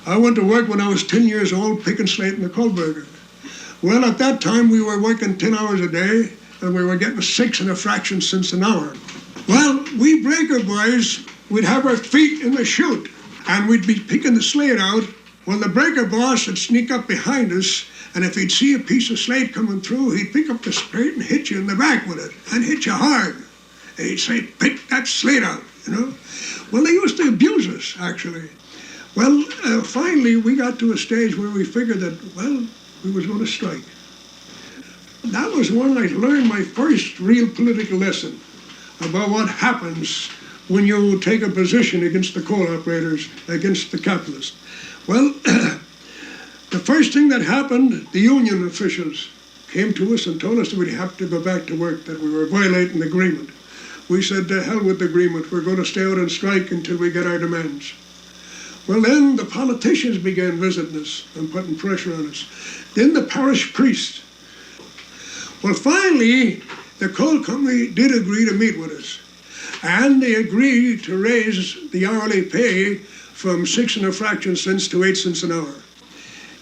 I went to work when I was 10 years old picking slate in the Kohlberger. Well, at that time, we were working 10 hours a day, and we were getting 6 and a fraction cents an hour. Well, we breaker boys, we'd have our feet in the chute, and we'd be picking the slate out. Well, the breaker boss would sneak up behind us, and if he'd see a piece of slate coming through, he'd pick up the slate and hit you in the back with it, and hit you hard. And he'd say, pick that slate out, you know. Well, they used to abuse us, actually. Well, finally, we got to a stage where we figured that, well, we was going to strike. That was when I learned my first real political lesson about what happens when you take a position against the coal operators, against the capitalists. Well, the first thing that happened, the union officials came to us and told us that we'd have to go back to work, that we were violating the agreement. We said, to hell with the agreement. We're going to stay out and strike until we get our demands. Well, then the politicians began visiting us and putting pressure on us. Then the parish priest. Well, finally, the coal company did agree to meet with us. And they agreed to raise the hourly pay from 6 and a fraction cents to 8 cents an hour.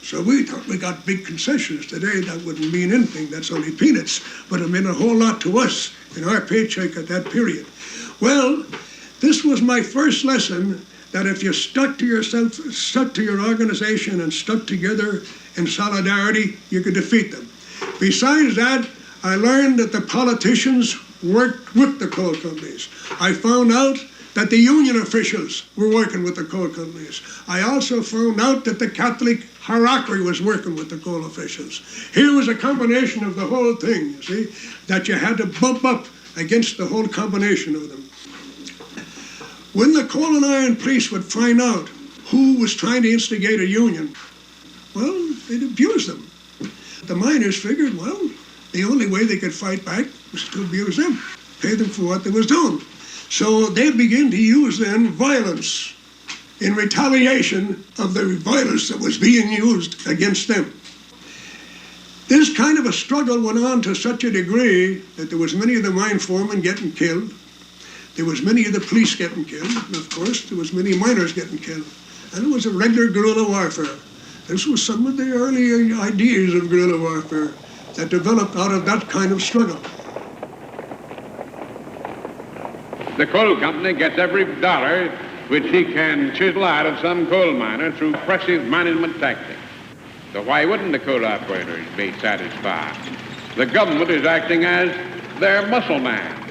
So we thought we got big concessions. Today, that wouldn't mean anything. That's only peanuts. But it meant a whole lot to us in our paycheck at that period. Well, this was my first lesson that if you stuck to yourself, stuck to your organization, and stuck together in solidarity, you could defeat them. Besides that, I learned that the politicians worked with the coal companies. I found out that the union officials were working with the coal companies. I also found out that the Catholic hierarchy was working with the coal officials. Here was a combination of the whole thing, you see, that you had to bump up against the whole combination of them. When the coal and iron police would find out who was trying to instigate a union, well, they'd abuse them. The miners figured, well, the only way they could fight back was to abuse them, pay them for what they was doing. So they began to use then violence in retaliation of the violence that was being used against them. This kind of a struggle went on to such a degree that there was many of the mine foremen getting killed. There was many of the police getting killed, and of course there was many miners getting killed. And it was a regular guerrilla warfare. This was some of the early ideas of guerrilla warfare that developed out of that kind of struggle. The coal company gets every dollar which he can chisel out of some coal miner through oppressive management tactics. So why wouldn't the coal operators be satisfied? The government is acting as their muscle man.